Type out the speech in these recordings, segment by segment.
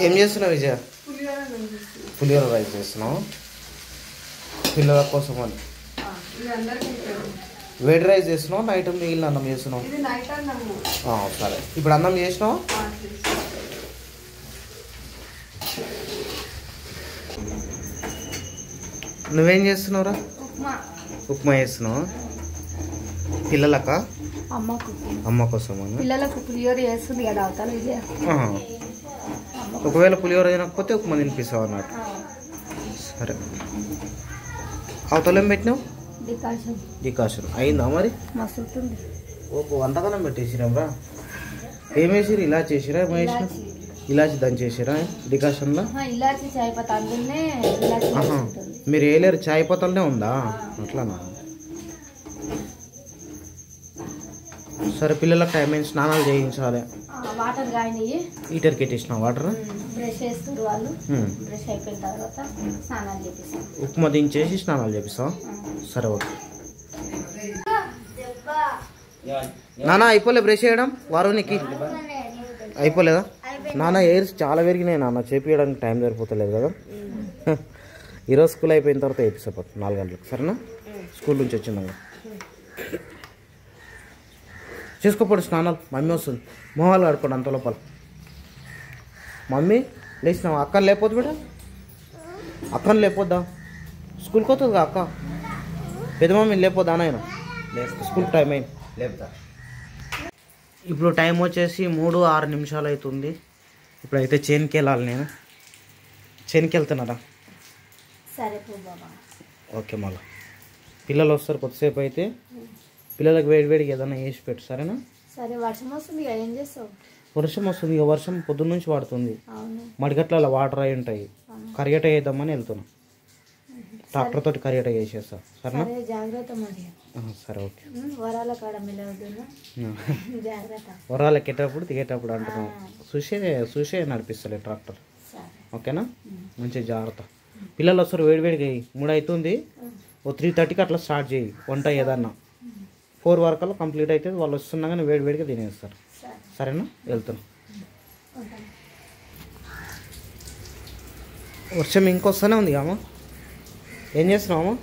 ఏం చేస్తున్నావు విజయ? పులిహోర రైస్ చేస్తున్నావు పిల్లల కోసం అని. వేడి రైస్ చేస్తున్నావు, నైట్ మిగిలిన అన్నం చేస్తున్నావు? సరే, ఇప్పుడు అన్నం చేసినావు. నువ్వేం చేస్తున్నావురా? ఉప్మా చేస్తున్నావు పిల్లలక? అమ్మ కోసం పిల్లలకు పులిహోర చేస్తుంది కదా అవతల విజయ. ఒకవేళ పులిహోర తినకపోతే ఉప్మా తినిపిస్తావు అన్నట్టు. సరే, అవతల ఏం పెట్టినావు? డికాషన్ అయిందా మరి? ఓ వంటకనం పెట్టేసిరా. ఏం వేసిరు? ఇలా చేసిరా? ఇలాచి దంచి చేసిరా డికాషన్లో? మీరు వేయలేరు, చాయ్ పత్తలనే ఉందా? అట్లానా? సరే, పిల్లలకు టైం అయింది, స్నానాలు చేయించాలి. హీటర్కి పెట్టేసిన వాటర్ ఉప్మా దించేసి స్నానాలు చేపిస్తావా? సరే, ఓకే. నాన్న అయిపోలే బ్రష్ చేయడం? వారానికి అయిపోలేదా నాన్న? ఎయిర్స్ చాలా పెరిగినాయి నాన్న, చేపించడానికి టైం సరిపోతలేదు కదా. ఈరోజు స్కూల్ అయిపోయిన తర్వాత వేపిస్తాను 4 గంటలకు. సరేనా? స్కూల్ నుంచి వచ్చిందాక చేసుకోపోడు స్నానాలు. మమ్మీ వస్తుంది, మొహాలు కడుకోండి అంత లోపల. మమ్మీ లేచినావా? అక్కని లేకపోద్దు బిడ్డ, అక్కని లేకపోద్దా? స్కూల్కి వస్తుందిగా అక్క. పెద్ద మమ్మీ లేకపోద్దా నాయన? స్కూల్ టైం అయింది, లేపుతా. ఇప్పుడు టైం వచ్చేసి 3:06 అవుతుంది. ఇప్పుడైతే చేనుకి వెళ్ళాలి. నేను చేనుకి వెళ్తున్నారా? సరే బాబా. ఓకే, మళ్ళీ పిల్లలు వస్తారు కొద్దిసేపు అయితే. పిల్లలకు వేడివేడికి ఏదైనా వేసి పెట్టు. సరేనా? సరే. వర్షం వస్తుంది, ఏం చేస్తావు? వర్షం వస్తుంది, ఇక వర్షం పొద్దున్న నుంచి పడుతుంది. మడిగట్ల వాటర్ అయి ఉంటాయి. కరిగట వేద్దామని వెళ్తున్నా. ట్రాక్టర్ తోటి కరిగట వేసేస్తా. సరేనా? జాగ్రత్త మరి. సరే, ఓకే. వరాలు ఎక్కేటప్పుడు దిగేటప్పుడు అంటున్నాం. చూసే నడిపిస్తలే ట్రాక్టర్. ఓకేనా? మంచి జాగ్రత్త. పిల్లలు వస్తారు, వేడివేడిగా 3 అవుతుంది. ఓ 3:30కి అట్లా స్టార్ట్ చేయి వంట. ఏదన్నా 4 వరకల్లా కంప్లీట్ అవుతుంది. వాళ్ళు వస్తున్నాగానే వేడివేడిగా తినేస్తారు. సరేనా? వెళ్తున్నా. వర్షం ఇంకొస్తూనే ఉంది అమ్మ. ఏం చేస్తున్నావు అమ్మ?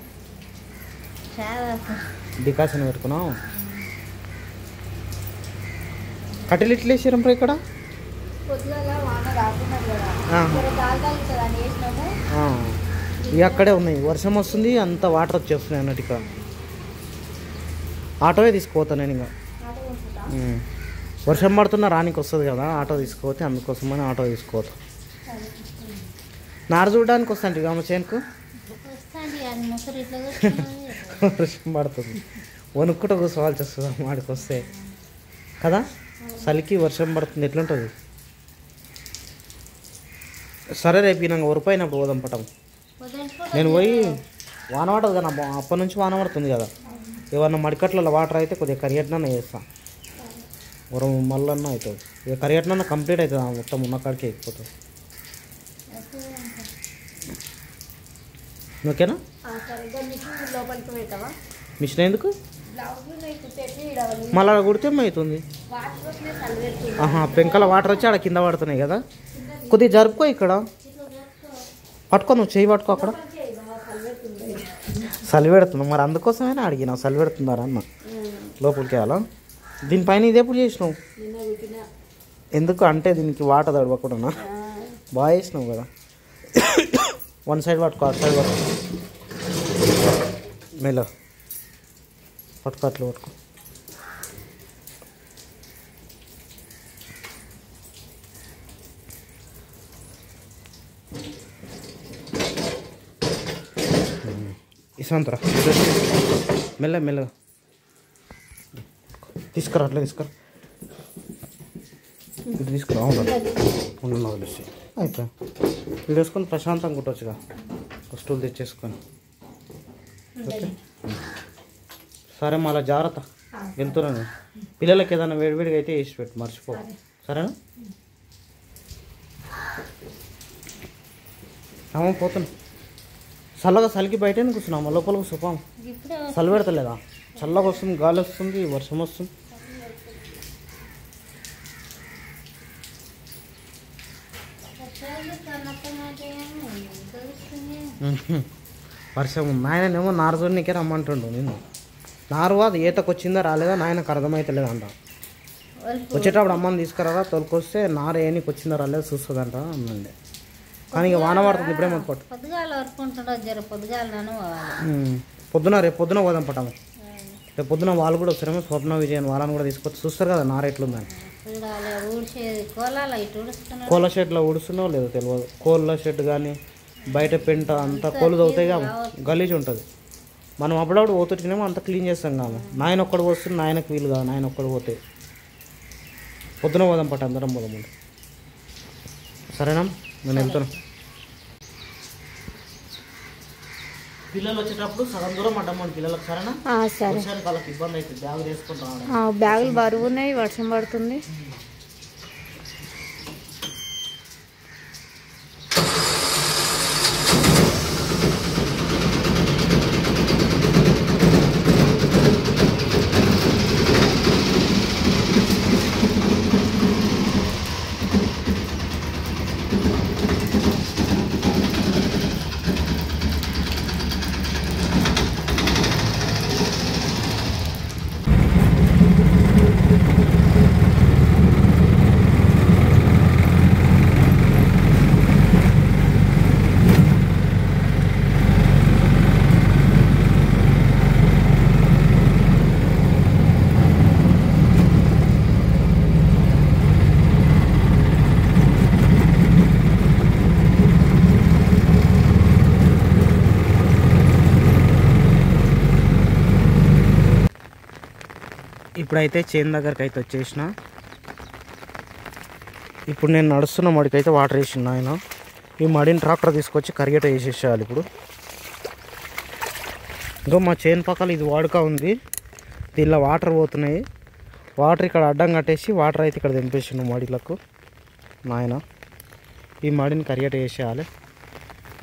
డికాషన్ పెట్టుకున్నావు. కట్టెలు ఇట్లా వేసారు ఇక్కడ. ఇవి అక్కడే ఉన్నాయి. వర్షం వస్తుంది, అంత వాటర్ వచ్చేస్తున్నాయి అన్నట్టు. ఇక్కడ ఆటోవే తీసుకుపోతాను నేను. ఇంకా వర్షం పడుతున్నా రానికి వస్తుంది కదా, ఆటో తీసుకుపోతే అందుకోసమని ఆటో తీసుకుపోతాం. నారు చూడడానికి వస్తాంటి అమ్మ చేనుకు. వర్షం పడుతుంది, వణుక్కుంటూ కూర్చోవాల్సి వస్తుంది మాడికి వస్తే కదా. చలికి వర్షం పడుతుంది, ఎట్లుంటుంది? సరే, రేపు నాకు ఉరిపోయినప్పుడు పోదాం పటం. నేను పోయి వాన పడదు కదా, అప్పటి నుంచి వాన పడుతుంది కదా. ఏమన్నా మడికట్లలో వాటర్ అయితే కొద్దిగా కరిగట్నన్నా చేస్తాను. ఉరం మళ్ళన్నా అవుతుంది. ఇక కరిగట్నన్నా కంప్లీట్ అవుతుంది, మొత్తం ఉన్న కాడికి ఎక్కిపోతుంది. ఓకేనా? మిషన్ ఎందుకు మళ్ళీ కుడితే అవుతుంది. పెంకల వాటర్ వచ్చి ఆడ కింద పడుతున్నాయి కదా. కొద్దిగా జరుపుకో, ఇక్కడ పట్టుకో, నువ్వు చేయి పట్టుకో. అక్కడ చలి పెడుతుంది మరి, అందుకోసమైనా అడిగినా చలి పెడుతున్నారా అన్న. లోపలికి వెళ్ళా. దీనిపైన ఇది ఎప్పుడు చేసినావు? ఎందుకు అంటే దీనికి వాటర్ తడవకుండా బాగా చేసినావు కదా. 1 సైడ్ పట్టుకో, అటు సైడ్ పట్టుకో. మెల్ల పట్టుకో, అట్లా పట్టుకో. ఇసంతరా మెల్ల మెల్లగా తీసుకురా, అట్లా తీసుకురా. ఇటు తీసుకురా. ఉండను వదిలేసి అయిపోయా. ఇటు వేసుకొని ప్రశాంతంగా కుట్టవచ్చుగా, స్టూల్ తెచ్చేసుకొని. ఓకే, సరే. మళ్ళీ జాగ్రత్త, వెళ్తున్నాను. పిల్లలకి ఏదైనా వేడివేడిగా అయితే వేసి పెట్టు, మర్చిపో. సరేనా? అమ్మ పోతున్నా. చల్లగా చలికి బయట కూర్చున్నాము, లోపల కూర్చోపాము. చలి పెడతలేదా? చల్లగా వస్తుంది, గాలి వస్తుంది, వర్షం వస్తుంది. వర్షం నాయనేమో నారజోనికే రమ్మంటుండు నేను నారు అది ఈతకు వచ్చిందా రాలేదా నాయనకు అర్థమవుతలేదు అంట వచ్చేటప్పుడు అమ్మని తీసుకురారా తోలుకొస్తే నారు ఏనికి వచ్చిందా రాలేదా చూస్తుందంట అన్నండి కానీ ఇక వాన పడుతుంది ఇప్పుడే మన పట్టు పొద్దున రేపు పొద్దున పోదాం పట్టాము రేపు పొద్దున వాళ్ళు కూడా వస్తారేమో స్వప్న విజయన్ వాళ్ళని కూడా తీసుకొచ్చి చూస్తారు కదా నారు ఎట్లుందని కోళ్ళ షెడ్లో ఊడుస్తున్నావు లేదో తెలియదు కోళ్ళ షెడ్ కానీ బయట పెంట అంతా కోళ్ళు తవ్వుతాయి కదా గలీజ్ ఉంటుంది మనం అప్పుడప్పుడు పోతుంటేనేమో అంత క్లీన్ చేస్తాం కాదు నాయన ఒక్కడు పోస్తుంది నాయనకు వీలు కాదు నాయన ఒక్కడు పోతే పొద్దున పోదాం పట్టు అందరం పోదాం సరేనా నేను వెళ్తాను పిల్లలు వచ్చేటప్పుడు సగం దూరం అడ్డమ్మండి పిల్లలకు సరేనా వర్షానికి వాళ్ళకి ఇబ్బంది అవుతుంది బ్యాగులు వేసుకుంటాం బ్యాగులు బరువు ఉన్నాయి వర్షం పడుతుంది ఇప్పుడైతే చేను దగ్గరికి అయితే వచ్చేసిన ఇప్పుడు నేను నడుస్తున్న మడికైతే వాటర్ వేసిన ఆయన ఈ మడిని ట్రాక్టర్ తీసుకొచ్చి కరిగేట వేసేసేయాలి ఇప్పుడు ఇంకో మా చేను పక్కన ఇది వాడుక ఉంది దీనిలో వాటర్ పోతున్నాయి వాటర్ ఇక్కడ అడ్డం కట్టేసి వాటర్ అయితే ఇక్కడ దింపేసిన మడిలకు నాయన ఈ మడిని కరిగేట వేసేయాలి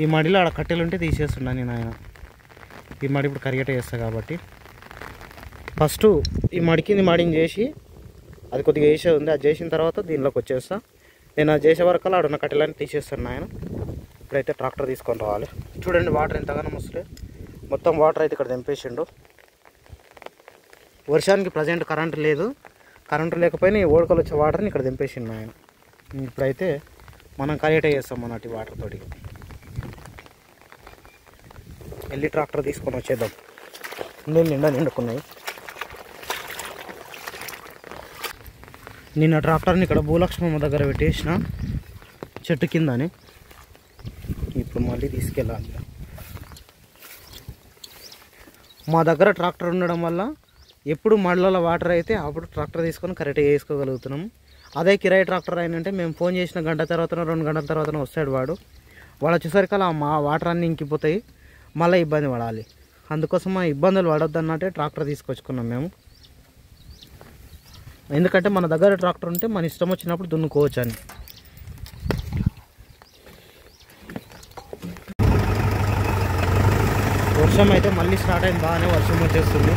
ఈ మడిలో ఆడ కట్టెలు ఉంటే తీసేస్తున్నా నేను ఆయన ఈ మడి ఇప్పుడు కరిగేట వేస్తా కాబట్టి ఫస్ట్ ఈ మడికింది మడిని చేసి అది కొద్దిగా వేసేది ఉంది అది చేసిన తర్వాత దీనిలోకి వచ్చేస్తా నేను అది చేసే వరకు ఆడున్న కట్టెలని తీసేస్తాను ఆయన ఇప్పుడైతే ట్రాక్టర్ తీసుకొని రావాలి చూడండి వాటర్ ఎంతగానో వస్తుంది మొత్తం వాటర్ అయితే ఇక్కడ దింపేసిండు వర్షానికి ప్రజెంట్ కరెంటు లేదు కరెంటు లేకపోయినా ఈ ఓడకలు వచ్చే వాటర్ని ఇక్కడ దింపేసిండు ఆయన ఇప్పుడైతే మనం కరిగేట చేస్తాం అన్నట్టు వాటర్ తోటి వెళ్ళి ట్రాక్టర్ తీసుకొని వచ్చేద్దాం నిండా నిండుకున్నాయి నిన్న ట్రాక్టర్ని ఇక్కడ భూలక్ష్మమ్మ దగ్గర పెట్టేసిన చెట్టు కిందని ఇప్పుడు మళ్ళీ తీసుకెళ్ళాలి మా దగ్గర ట్రాక్టర్ ఉండడం వల్ల ఎప్పుడు మళ్ళలో వాటర్ అయితే అప్పుడు ట్రాక్టర్ తీసుకొని కరెక్ట్గా వేసుకోగలుగుతున్నాం అదే కిరాయి ట్రాక్టర్ అయినంటే మేము ఫోన్ చేసిన గంట తర్వాత 2 గంటల తర్వాత వస్తాడు వాడు వచ్చేసరికి అలా మా వాటర్ అన్నీ ఇంకిపోతాయి మళ్ళీ ఇబ్బంది పడాలి అందుకోసం ఆ ఇబ్బందులు పడొద్దు అన్నట్టే ట్రాక్టర్ తీసుకొచ్చుకున్నాం మేము ఎందుకంటే మన దగ్గర ట్రాక్టర్ ఉంటే మన ఇష్టం వచ్చినప్పుడు దున్నుకోవచ్చు అని వర్షం అయితే మళ్ళీ స్టార్ట్ అయింది బాగానే వర్షం వచ్చేస్తుంది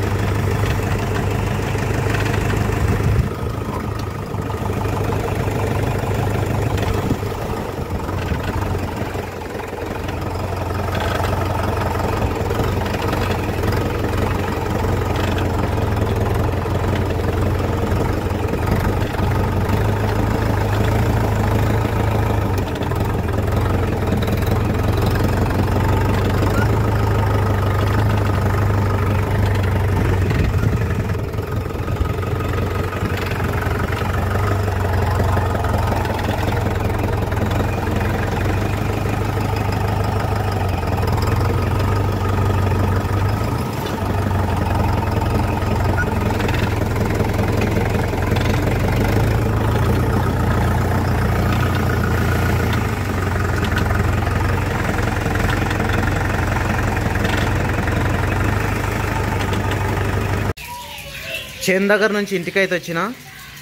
చేను దగ్గర నుంచి ఇంటికైతే వచ్చిన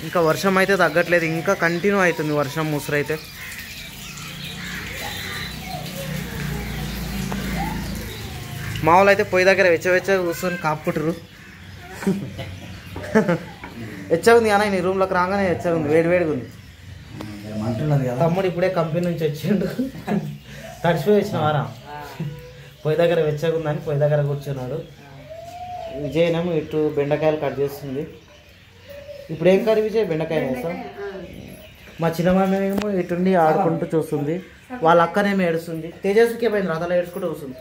ఇంకా వర్షం అయితే తగ్గట్లేదు ఇంకా కంటిన్యూ అవుతుంది వర్షం ముసురైతే మామూలు అయితే పొయ్యి దగ్గర వెచ్చగా కూర్చొని కాపుకుంటారు వెచ్చగా ఉంది అన్న నీ రూమ్లోకి రాగానే వెచ్చగా ఉంది వేడివేడిగా ఉంది తమ్ముడు ఇప్పుడే కంపెనీ నుంచి వచ్చిండు. తడిసిపోయి వచ్చినవారా పొయ్యి దగ్గర వెచ్చగుందని పొయ్యి దగ్గర కూర్చున్నాడు. విజయనేమో ఇటు బెండకాయలు కట్ చేస్తుంది. ఇప్పుడు ఏం కర్రీ విజయ్? బెండకాయ వేస్తాం. మా చిన్నమామ ఏమో ఇటుండి ఆడుకుంటూ చూస్తుంది. వాళ్ళ అక్కనేమో ఏడుస్తుంది. తేజస్వికి ఏమైంది? అలా ఏడుచుకుంటూ వస్తుంది.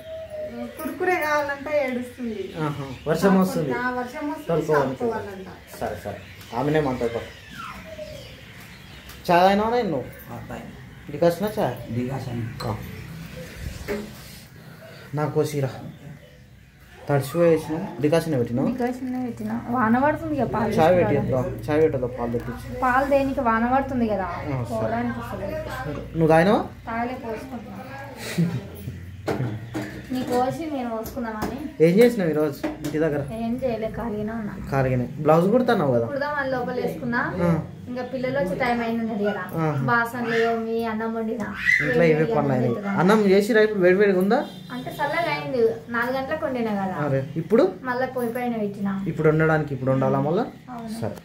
వర్షం వస్తుంది. సరే సరే ఆమెనే మంటావు. చాయ్ అయినా నువ్వు దిగాసిన చాయ్ నాకు సీరా తడిసిపోయి వేసిన డికాషన్ పెట్టినా వాన పడుతుంది కదా పాలు చాయ్ పెట్టిద్దాం. చాయ్ పెట్టద్దాం. పాలు తెప్పించి పాలు దేనికి వాన పడుతుంది కదా నువ్వు తాగినావా? తాగలే పోసుకుంటున్నా. నీ కోసి నేను పోసుకుందామని. ఏం చేసినావు ఈరోజు ఇంటి దగ్గర? ఏం చేయలే, ఖాళీగానే ఉన్నా. ఖాళీగానే. బ్లౌజ్ కుడతావు కదా? కుడదామని లోపల వేసుకున్నా. ఇంకా పిల్లలు వచ్చే టైం అయింది కదా, బాసన్లు మీ అన్నం వండినా. ఇంట్లో ఇవే పనులు అయినాయి. అన్నం చేసిరా? ఇప్పుడు వేడివేడిగా ఉందా? అంటే చల్లగా అయింది. 4 గంటలకు వండినా కదా. ఇప్పుడు మళ్ళీ పొయ్యి పైన పెట్టినా. ఇప్పుడు వండడానికి ఇప్పుడు వండాలా మళ్ళా? సరే.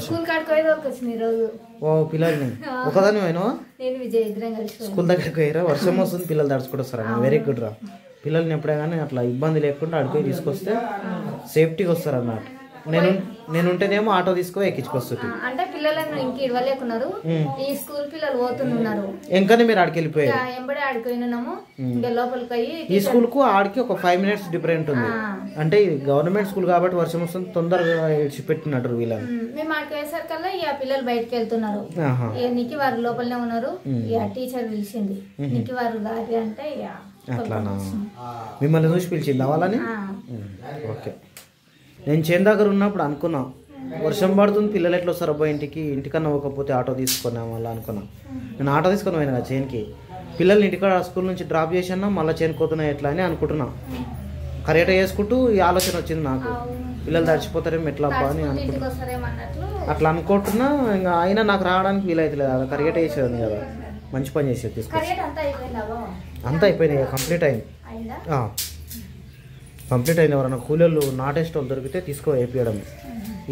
స్కూల్ కాడికి పోయి దొరికొచ్చింది ఈరోజు. ఓ పిల్లల్ని ఒకదాని పోయినావా? నేను విజయ్ ఇద్దరం కలిసి స్కూల్ దగ్గరికి పోయిరా? వర్షం వస్తుంది, పిల్లలు తడుచుకుంటూ వస్తారా? వెరీ గుడ్ రా. పిల్లల్ని ఎప్పుడే కానీ అట్లా ఇబ్బంది లేకుండా అడిగి తీసుకొస్తే సేఫ్టీగా వస్తారు అన్నట్టు. నేనుంటేనేమో ఆటో తీసుకొని ఎక్కించుకొస్తుంది. అంటే పిల్లలను ఇంక ఇవ్వలేకున్నారు. ఈ స్కూల్ పిల్లలు పోతున్నాడు. ఎంకనే మీరు ఆడికి వెళ్ళిపోయారు? ఎంబడే ఆడిపోయినాము. ఇంకా లోపలికి పోయి ఈ స్కూల్ కు ఆడికి ఒక 5 minutes డిఫరెంట్ ఉంది. అంటే గవర్నమెంట్ స్కూల్ కాబట్టి వర్షం వస్తుంది, తొందరగా ఇడిచిపెట్టినట్టు వీళ్ళని. మేము ఆడికి వేసరికల్లా ఇక పిల్లలు బయటకు వెళ్తున్నారు. నీకు వారు లోపలనే ఉన్నారు. ఇక టీచర్ పిలిచింది, నీకు వారు దారి అంటే అట్లానా? మిమ్మల్ని చూసి పిలిచింది వాళ్ళని? ఓకే. నేను చేను దగ్గర ఉన్నప్పుడు అనుకున్నా వర్షం పడుతుంది, పిల్లలు ఎట్లా వస్తారు అబ్బాయి ఇంటికన్నా పోకపోతే ఆటో తీసుకున్నా మళ్ళీ అనుకున్నా. నేను ఆటో తీసుకొని పోయినా కదా చేనుకి. పిల్లల్ని ఇంటికాడ స్కూల్ నుంచి డ్రాప్ చేసినా మళ్ళీ చేనుకోతున్నా ఎట్లా అని అనుకుంటున్నా. కరెక్ట్గా చేసుకుంటూ ఈ ఆలోచన వచ్చింది నాకు. పిల్లలు తడిచిపోతారేమో ఎట్లా అని అనుకుంటున్నా. అట్లా అనుకుంటున్నా. ఇంకా అయినా నాకు రావడానికి వీలైతలేదు. అది కరెక్ట్ చేసేది కదా, మంచి పని చేసేది. తీసుకొచ్చి అంతా అయిపోయింది, కంప్లీట్ అయింది. కంప్లీట్ అయింది. ఎవరన్నా కూలీలు నాటేస్ట్ వాళ్ళు దొరికితే తీసుకో వేపియడం.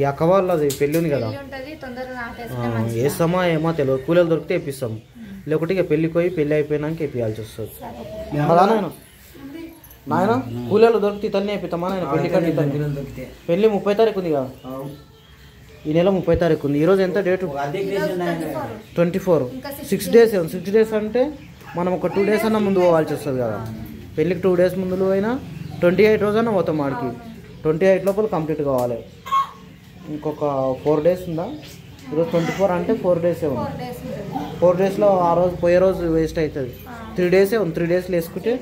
ఈ అక్క వాళ్ళది పెళ్ళి ఉంది కదా, వేస్తామా ఏమో తెలియదు. కూలీలు దొరికితే వేపిస్తాం, లేకపోతే ఇక పెళ్ళికి పోయి పెళ్ళి అయిపోయినాక వేపియాల్సి వస్తుంది. అలా నాయన కూలీలు దొరికితే ఇతన్ని వేపిస్తామా నాయన? పెళ్లి కంటే పెళ్ళి 30 తారీఖు ఉంది కదా, ఈ నెల 30 తారీఖు ఉంది. ఈరోజు ఎంత డేట్? 24. 6 days. 6 days అంటే మనం ఒక 2 days అన్నా ముందు పోవాల్సి వస్తుంది కదా. పెళ్ళికి 2 days ముందు అయినా 28 రోజన్నా పోతాం ఆడికి. 28 లోపల కంప్లీట్ కావాలి. ఇంకొక 4 days ఉందా? ఈరోజు 24 అంటే 4 days ఉంది. 4 daysలో ఆ రోజు పోయే రోజు వేస్ట్ అవుతుంది. 3 days ఉంది. 3 daysలో వేసుకుంటే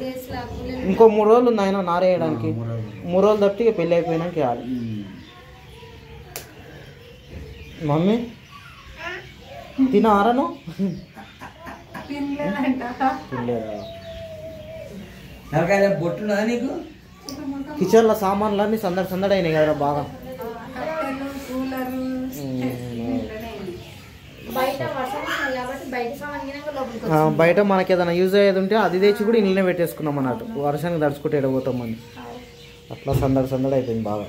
ఇంకో 3 రోజులు ఉంది ఆయన నారేయడానికి. 3 రోజులు తప్పి ఇక పెళ్ళి అయిపోయినాక వేయాలి. మమ్మీ తినారను? నీకు కిచెన్లో సామాన్లు అన్నీ సందడి అయినాయి కదా బాగా. బయట మనకి ఏదైనా యూజ్ అయ్యేది ఉంటే అది తెచ్చి కూడా ఇళ్ళనే పెట్టేసుకున్నాం అన్నట్టు. వర్షానికి తడుచుకుంటే ఎడబోతామని అట్లా సందడి అయిపోయింది బాగా.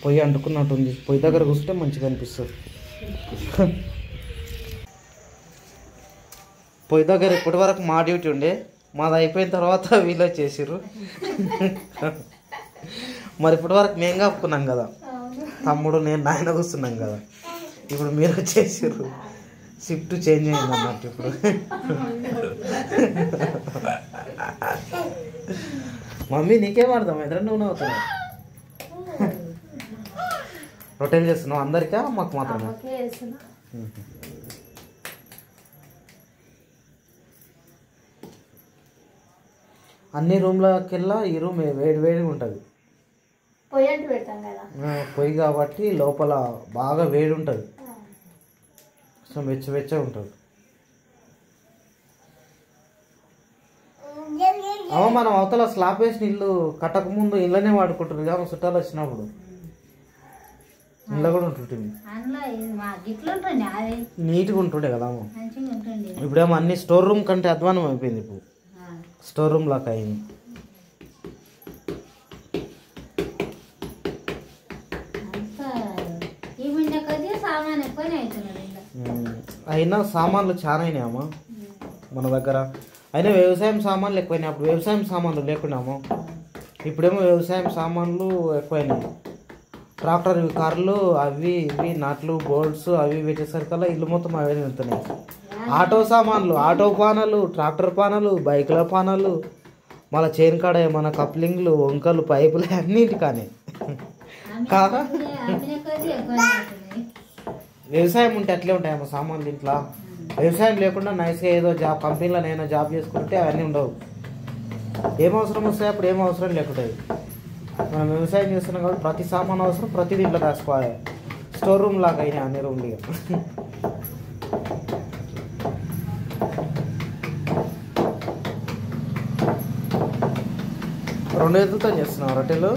పొయ్యి అంటుకున్నట్టుంది. పొయ్యి దగ్గర కూర్చుంటే మంచిగా అనిపిస్తుంది. పొయ్యి దగ్గర ఇప్పటి వరకు మా డ్యూటీ ఉండే, మాది అయిపోయిన తర్వాత వీళ్ళు వచ్చేసారు. మరి ఇప్పటి వరకు మేము కప్పుకున్నాం కదా, తమ్ముడు నేను నాయన కూర్చున్నాం కదా. ఇప్పుడు మీరు వచ్చేసారు, షిఫ్ట్ చేంజ్ అయింది అన్నట్టు. ఇప్పుడు మమ్మీ నీకేం అర్థం అయితే నువ్వు నవ్వుతున్నావు. రొట్టెలు చేస్తున్నావు అందరికా మాకు మాత్రమే? అన్ని రూమ్లకెళ్ళా ఈ రూమ్ వేడిగా ఉంటుంది. పొయ్యి కాబట్టి లోపల బాగా వేడి ఉంటుంది, సో వెచ్చగా ఉంటుంది. అమ్మ మనం అవతల స్లాబ్ వేసిన ఇల్లు కట్టక ముందు ఇళ్ళనే వాడుకుంటుంది కదా, చుట్టాలు వచ్చినప్పుడు ఇళ్ళ కూడా ఉంటుంటుంది, నీట్గా ఉంటుండే కదా. ఇప్పుడేమో అన్ని స్టోర్ రూమ్ కంటే అధ్వానం అయిపోయింది. ఇప్పుడు స్టోర్ రూమ్ లాగా అయింది. ఎక్కువనే అవుతున్నారు ఇంకా. అయినా సామాన్లు చాలా అయినాయమ్మా మన దగ్గర. అయినా వ్యవసాయం సామాన్లు ఎక్కువైనాయి. అప్పుడు వ్యవసాయం సామాన్లు లేకున్నాము, ఇప్పుడేమో వ్యవసాయం సామాన్లు ఎక్కువైనాయి. ట్రాక్టర్ కార్లు అవి ఇవి నాట్లు బోల్ట్స్ అవి పెట్టేసరికల్లా ఇల్లు మొత్తం అవే వెళ్తున్నాయి. ఆటో సామాన్లు, ఆటో పానలు, ట్రాక్టర్ పానలు, బైకుల పానలు, మళ్ళీ చైన్ కాడ మన కప్లింగ్లు, వంకలు, పైపులు అన్నింటి కానీ కాదా. వ్యవసాయం ఉంటే అట్లే ఉంటాయమ్మా సామాన్లు ఇంట్లో. వ్యవసాయం లేకుండా నైస్గా ఏదో జాబ్ కంపెనీలో నేను జాబ్ చేసుకుంటే అవన్నీ ఉండవు. ఏం అవసరం వస్తాయి అప్పుడు ఏం అవసరం లేకుంటాయి. మనం వ్యవసాయం చేస్తున్నాం కాబట్టి ప్రతి సామాన్ అవసరం ప్రతి దీంట్లో రాసుకోవాలి. స్టోర్ రూమ్ లాగా అయినా అన్ని రూమ్లు. ఇక రెండు ఎద్దులతో చేస్తున్నాం రొట్టెలు.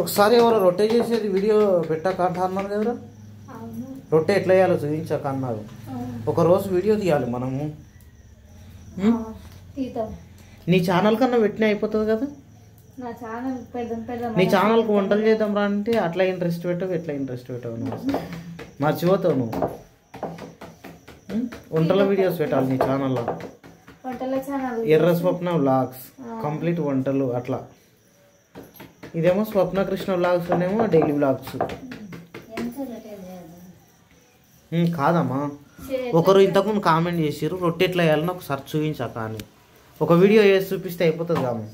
ఒకసారి ఎవరో రొట్టె చేసేది వీడియో పెట్టాక అన్నారు కదరా, రొట్టె ఎట్లా వేయాలో చూపించాక అన్నారు. ఒకరోజు వీడియో తీయాలి మనము. నీ ఛానల్ కన్నా పెట్టినా అయిపోతుంది కదా. నీ ఛానల్కి వంటలు చేద్దాం రా అంటే అట్లా ఇంట్రెస్ట్ పెట్టవు, ఎట్లా ఇంట్రెస్ట్ పెట్టవు, నువ్వు మర్చిపోతావు. నువ్వు వంటల వీడియోస్ పెట్టాలి నీ ఛానల్లో. ఎర్ర స్వప్న వ్లాగ్స్, కంప్లీట్ వంటలు అట్లా. ఇదేమో స్వప్న కృష్ణ వ్లాగ్స్ అనేమో డైలీ వ్లాగ్స్. కాదమ్మా, ఒకరు ఇంతకుముందు కామెంట్ చేసారు రొట్టె ఎట్లా వేయాలని ఒకసారి చూపించాక అని. ఒక వీడియో వేసి చూపిస్తే అయిపోతుంది కాము.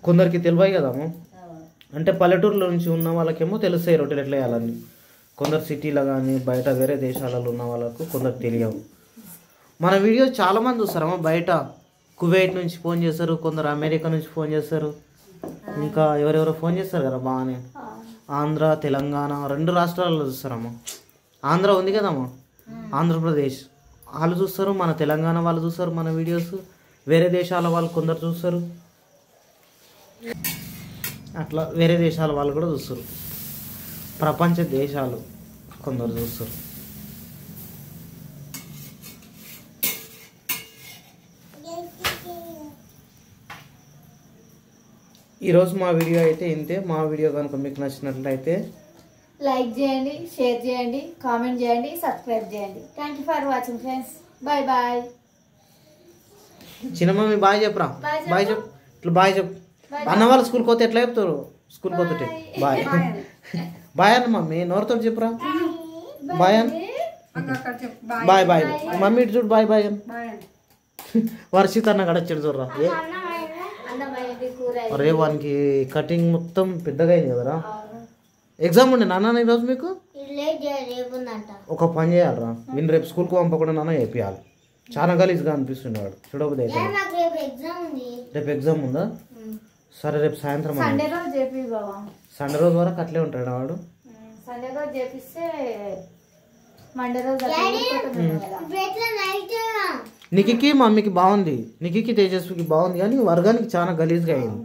కొందరికి తెలివాయి కదమ్మా, అంటే పల్లెటూరులో నుంచి ఉన్న వాళ్ళకేమో తెలుస్తాయి రొట్టెలు ఎట్లా వేయాలని. కొందరు సిటీలో కానీ బయట వేరే దేశాలలో ఉన్న వాళ్ళకు కొందరు తెలియవు. మన వీడియో చాలామంది చూస్తారమ్మా. బయట కువైట్ నుంచి ఫోన్ చేస్తారు, కొందరు అమెరికా నుంచి ఫోన్ చేస్తారు, ఇంకా ఎవరెవరో ఫోన్ చేస్తారు కదా బాగానే. ఆంధ్ర తెలంగాణ 2 రాష్ట్రాలలో చూస్తారమ్మా. ఆంధ్ర ఉంది కదమ్మా, ఆంధ్రప్రదేశ్ వాళ్ళు చూస్తారు, మన తెలంగాణ వాళ్ళు చూస్తారు మన వీడియోస్, వేరే దేశాల వాళ్ళు కొందరు చూస్తారు, అట్లా వేరే దేశాల వాళ్ళు కూడా చూస్తారు, ప్రపంచ దేశాలు కొందరు చూస్తారు. ఈరోజు మా వీడియో అయితే ఇంతే. మా వీడియో కనుక మీకు నచ్చినట్లయితే లైక్ చేయండి, షేర్ చేయండి, కామెంట్ చేయండి, సబ్స్క్రైబ్ చేయండి. Thank you for watching friends. Bye bye. చిన్న మమ్మీ బాయ్ చెప్పరా. బాయ్ చెప్పు, ఇట్లా బాయ్ చెప్పు. అన్న వాళ్ళు స్కూల్కి పోతే ఎట్లా చెప్తారు, స్కూల్కి పోతుంటే బాయ్ బాయ్ అన్న మమ్మీ. నోరుతో చెప్పురా బాయ్ అన్న. బాయ్ బాయ్ మమ్మీ ఇటు చూడు బాయ్ బాయ్ అని. వర్షిత్ అన్న గడచ్చాడు చూడరా. అరే వానికి కటింగ్ మొత్తం పెద్దగా అయింది కదరా. ఎగ్జామ్ ఉండే నాన్న ఈరోజు మీకు. ఒక పని చేయాలరా, నేను రేపు స్కూల్కి పంపకుండా నాన్న చేపియాలి. చాలా గలీజ్గా అనిపిస్తుంది వాడు చూడకపోతే. రేపు ఎగ్జామ్ ఉందా? సరే రేపు సాయంత్రం. సండే రోజు వరకు అట్లే ఉంటాడు వాడు. నికికి మమ్మీకి బాగుంది, నికికి తేజస్వికి బాగుంది, కానీ వర్గానికి చాలా గలీజ్గా అయింది.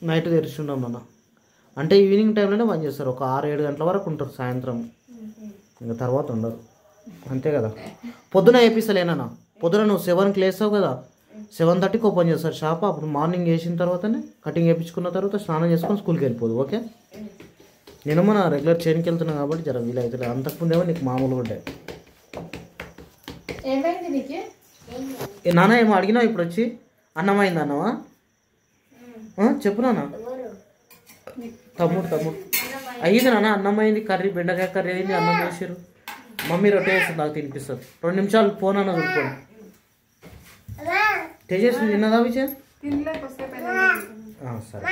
నైట్ తెరిచుంటాం నాన్న. అంటే ఈవినింగ్ టైంలోనే బంద్ చేస్తారు, ఒక 6-7 గంటల వరకు ఉంటారు సాయంత్రం, ఇంకా తర్వాత ఉండరు. అంతే కదా. పొద్దున వేపిస్తలేనా, పొద్దున నువ్వు 7కి లేస్తావు కదా, 7:30కి ఓపెన్ చేస్తారు షాప్. అప్పుడు మార్నింగ్ వేసిన తర్వాతనే కటింగ్ వేయించుకున్న తర్వాత స్నానం చేసుకొని స్కూల్కి వెళ్ళిపోదు. ఓకే, నేను మన రెగ్యులర్ చైన్కి వెళ్తున్నాను కాబట్టి జర వీలైతే. అంతకుముందేమో నీకు మామూలుగా ఉంటాయి. నాన్న ఏమో అడిగినావు ఇప్పుడు వచ్చి, అన్నమైంది అన్నవా? చెప్పు నాన్న. తమ్ముడు అయ్యింది నాన్న, అన్నమైంది, కర్రీ బెండకాయ కర్రీ అయింది, అన్నం వేసారు, మమ్మీ రొట్టె వేస్తుంది నాకు తినిపిస్తుంది. 2 నిమిషాలు ఫోన్ అన్న చూసుకోండి. తేజస్వి తిన్నదా విజయ్? సరే.